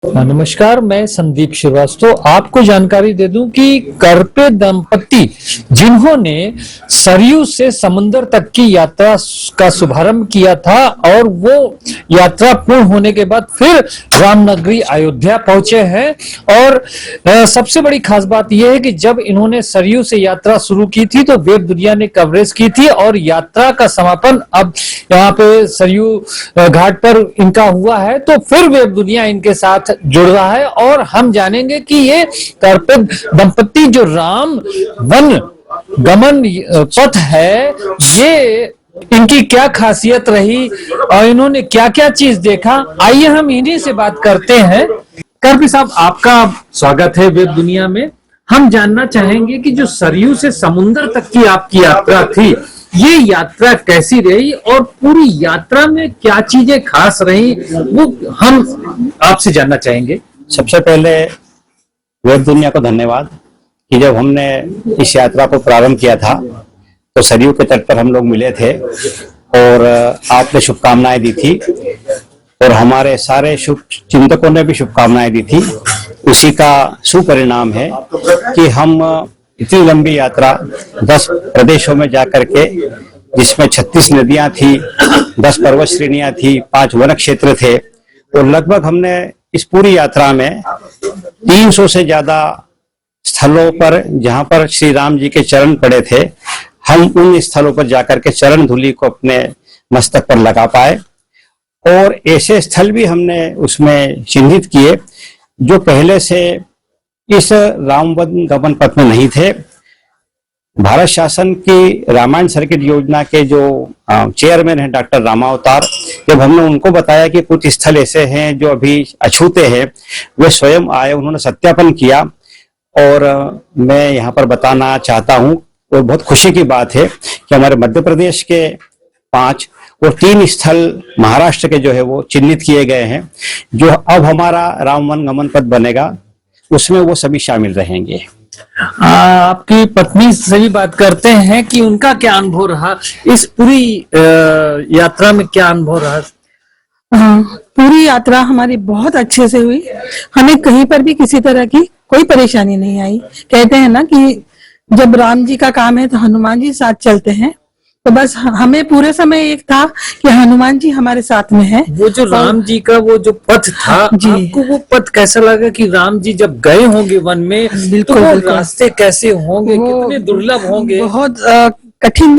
नमस्कार, मैं संदीप श्रीवास्तव आपको जानकारी दे दूं कि करपे दंपति जिन्होंने सरयू से समुद्र तक की यात्रा का शुभारंभ किया था और वो यात्रा पूर्ण होने के बाद फिर रामनगरी अयोध्या पहुंचे हैं। और सबसे बड़ी खास बात यह है कि जब इन्होंने सरयू से यात्रा शुरू की थी तो वेब दुनिया ने कवरेज की थी और यात्रा का समापन अब यहाँ पे सरयू घाट पर इनका हुआ है, तो फिर वेब दुनिया इनके साथ जुड़ रहा है और हम जानेंगे कि ये करपे दंपति जो राम वन गमन पथ है, ये इनकी क्या खासियत रही और इन्होंने क्या क्या चीज देखा। आइए हम इन्हीं से बात करते हैं। करपे साहब, आपका स्वागत है वेब दुनिया में। हम जानना चाहेंगे कि जो सरयू से समुद्र तक की आपकी यात्रा थी, ये यात्रा कैसी रही और पूरी यात्रा में क्या चीजें खास रही, वो हम आपसे जानना चाहेंगे। सबसे पहले वेब दुनिया को धन्यवाद कि जब हमने इस यात्रा को प्रारंभ किया था तो सरयू के तट पर हम लोग मिले थे और आपने शुभकामनाएं दी थी और हमारे सारे शुभ चिंतकों ने भी शुभकामनाएं दी थी। उसी का सुपरिणाम है कि हम इतनी लंबी यात्रा 10 प्रदेशों में जाकर के, जिसमें 36 नदियां थी, 10 पर्वत श्रेणियां थी, 5 वन क्षेत्र थे और लगभग हमने इस पूरी यात्रा में 300 से ज्यादा स्थलों पर, जहां पर श्री राम जी के चरण पड़े थे, हम उन स्थलों पर जाकर के चरण धूलि को अपने मस्तक पर लगा पाए। और ऐसे स्थल भी हमने उसमें चिन्हित किए जो पहले से इस रामवन गमन पथ में नहीं थे। भारत शासन की रामायण सर्किट योजना के जो चेयरमैन हैं डॉक्टर रामावतार, जब हमने उनको बताया कि कुछ स्थल ऐसे हैं जो अभी अछूते हैं, वे स्वयं आए, उन्होंने सत्यापन किया और मैं यहाँ पर बताना चाहता हूँ और बहुत खुशी की बात है कि हमारे मध्य प्रदेश के 5 और 3 स्थल महाराष्ट्र के जो है वो चिन्हित किए गए हैं, जो अब हमारा रामवन गमन पथ बनेगा उसमें वो सभी शामिल रहेंगे। आपकी पत्नी से भी बात करते हैं कि उनका क्या अनुभव रहा इस पूरी यात्रा में, क्या अनुभव रहा। पूरी यात्रा हमारी बहुत अच्छे से हुई। हमें कहीं पर भी किसी तरह की कोई परेशानी नहीं आई। कहते हैं ना कि जब राम जी का काम है तो हनुमान जी साथ चलते हैं, तो बस हमें पूरे समय एक था कि हनुमान जी हमारे साथ में है। वो जो राम जी का वो जो पथ था, आपको वो पथ कैसा लगा कि राम जी जब गए होंगे वन में, बिल्कुल, तो वो बिल्कुल। रास्ते कैसे होंगे, कितने दुर्लभ होंगे। बहुत कठिन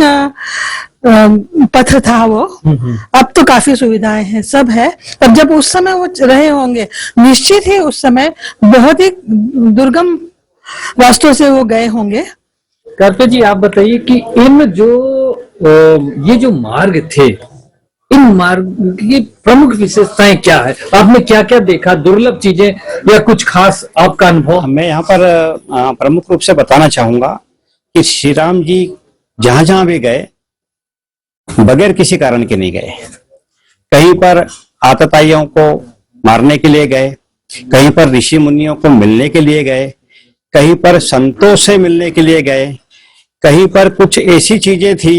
पथ था वो। अब तो काफी सुविधाएं हैं, सब है। तब जब उस समय वो रहे होंगे, निश्चित ही उस समय बहुत ही दुर्गम रास्तों से वो गए होंगे। करपे जी, आप बताइए कि इन ये जो मार्ग थे, इन मार्ग की प्रमुख विशेषताएं क्या है, आपने क्या क्या देखा, दुर्लभ चीजें या कुछ खास आपका अनुभव। मैं यहाँ पर प्रमुख रूप से बताना चाहूंगा कि श्री राम जी जहां जहां भी गए बगैर किसी कारण के नहीं गए। कहीं पर आतताइयों को मारने के लिए गए, कहीं पर ऋषि मुनियों को मिलने के लिए गए, कहीं पर संतों से मिलने के लिए गए, कहीं पर कुछ ऐसी चीजें थी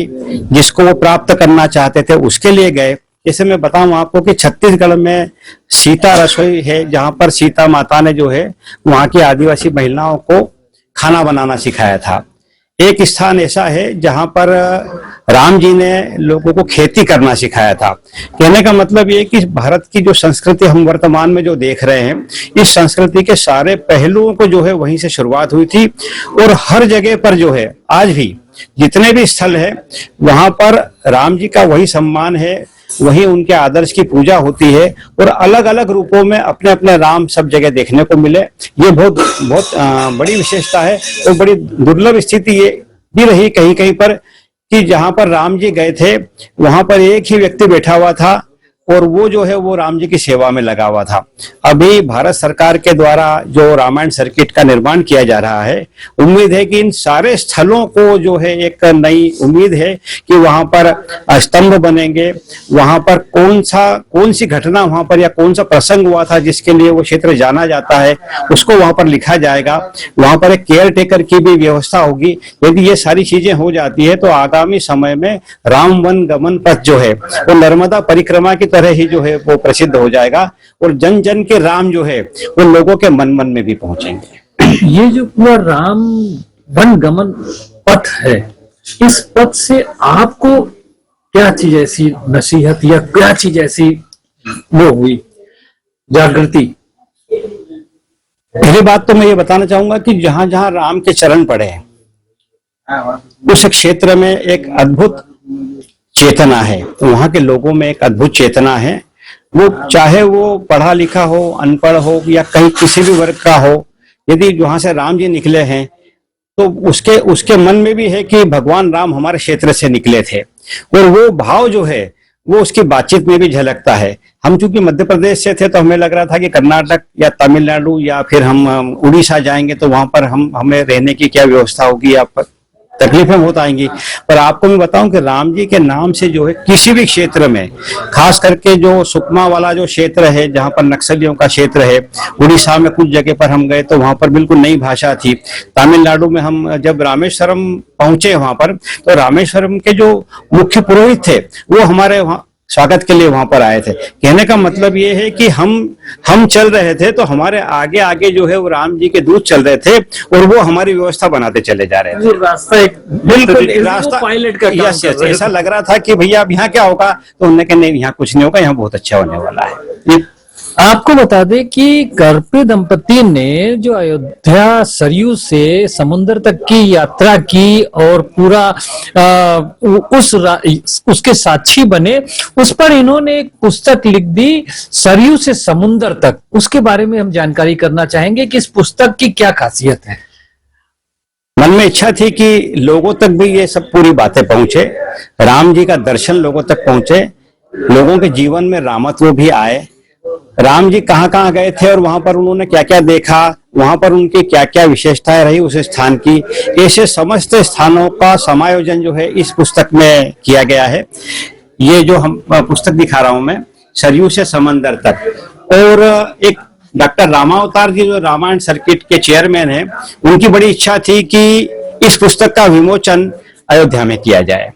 जिसको वो प्राप्त करना चाहते थे उसके लिए गए। जैसे मैं बताऊं आपको कि छत्तीसगढ़ में सीता रसोई है, जहां पर सीता माता ने जो है वहां की आदिवासी महिलाओं को खाना बनाना सिखाया था। एक स्थान ऐसा है जहां पर राम जी ने लोगों को खेती करना सिखाया था। कहने का मतलब ये कि भारत की जो संस्कृति हम वर्तमान में जो देख रहे हैं, इस संस्कृति के सारे पहलुओं को जो है वहीं से शुरुआत हुई थी और हर जगह पर जो है आज भी जितने भी स्थल है वहां पर राम जी का वही सम्मान है, वही उनके आदर्श की पूजा होती है और अलग अलग रूपों में अपने अपने राम सब जगह देखने को मिले। ये बहुत बहुत बड़ी विशेषता है और बड़ी दुर्लभ स्थिति ये भी रही कहीं कहीं पर कि जहां पर राम जी गए थे वहां पर एक ही व्यक्ति बैठा हुआ था और वो जो है वो राम जी की सेवा में लगा हुआ था। अभी भारत सरकार के द्वारा जो रामायण सर्किट का निर्माण किया जा रहा है, उम्मीद है कि इन सारे स्थलों को जो है एक नई उम्मीद है कि वहां पर स्तंभ बनेंगे, वहां पर कौन सी घटना वहां पर या कौन सा प्रसंग हुआ था जिसके लिए वो क्षेत्र जाना जाता है उसको वहां पर लिखा जाएगा। वहां पर एक केयर टेकर की भी व्यवस्था होगी। यदि ये सारी चीजें हो जाती है तो आगामी समय में राम वन गमन पथ जो है वो नर्मदा परिक्रमा की तरह ही जो है वो प्रसिद्ध हो जाएगा और जन जन के राम जो है वो लोगों के मन मन में भी पहुंचेंगे। ये जो पूरा राम वन गमन पथ है, इस पथ से आपको क्या चीज ऐसी नसीहत या क्या चीज ऐसी वो हुई जागृति? पहली बात तो मैं ये बताना चाहूंगा कि जहां जहां राम के चरण पड़े हैं उस क्षेत्र में एक अद्भुत चेतना है, वहां के लोगों में एक अद्भुत चेतना है। वो चाहे वो पढ़ा लिखा हो, अनपढ़ हो या कहीं किसी भी वर्ग का हो, यदि वहां से राम जी निकले हैं तो उसके मन में भी है कि भगवान राम हमारे क्षेत्र से निकले थे, और वो भाव जो है वो उसकी बातचीत में भी झलकता है। हम चूंकि मध्य प्रदेश से थे तो हमें लग रहा था कि कर्नाटक या तमिलनाडु या फिर हम उड़ीसा जाएंगे तो वहां पर हमें रहने की क्या व्यवस्था होगी या तकलीफें बहुत आएंगी। पर आपको मैं बताऊं कि राम जी के नाम से जो है किसी भी क्षेत्र में, खास करके जो सुकमा वाला जो क्षेत्र है जहां पर नक्सलियों का क्षेत्र है, उड़ीसा में कुछ जगह पर हम गए तो वहां पर बिल्कुल नई भाषा थी। तमिलनाडु में हम जब रामेश्वरम पहुंचे वहां पर, तो रामेश्वरम के जो मुख्य पुरोहित थे वो हमारे वहां स्वागत के लिए वहां पर आए थे। कहने का मतलब ये है कि हम चल रहे थे तो हमारे आगे आगे जो है वो राम जी के दूत चल रहे थे और वो हमारी व्यवस्था बनाते चले जा रहे थे। रास्ता एक बिल्कुल रास्ता पायलट का काम यस कर यस, रहे थे। ऐसा लग रहा था कि भैया अब यहाँ क्या होगा, तो उन्होंने कहा नहीं यहाँ कुछ नहीं होगा, यहाँ बहुत अच्छा होने वाला है। आपको बता दें कि करपे दंपति ने जो अयोध्या सरयू से समुद्र तक की यात्रा की और पूरा उसके साक्षी बने, उस पर इन्होंने एक पुस्तक लिख दी, सरयू से समुद्र तक। उसके बारे में हम जानकारी करना चाहेंगे कि इस पुस्तक की क्या खासियत है। मन में इच्छा थी कि लोगों तक भी ये सब पूरी बातें पहुंचे, राम जी का दर्शन लोगों तक पहुंचे, लोगों के जीवन में रामत्व भी आए, राम जी कहाँ कहाँ गए थे और वहां पर उन्होंने क्या क्या देखा, वहां पर उनकी क्या क्या विशेषताएं रही उस स्थान की, ऐसे समस्त स्थानों का समायोजन जो है इस पुस्तक में किया गया है। ये जो हम पुस्तक दिखा रहा हूं मैं, सरयू से समंदर तक, और एक डॉक्टर रामावतार जी जो रामायण सर्किट के चेयरमैन हैं, उनकी बड़ी इच्छा थी कि इस पुस्तक का विमोचन अयोध्या में किया जाए।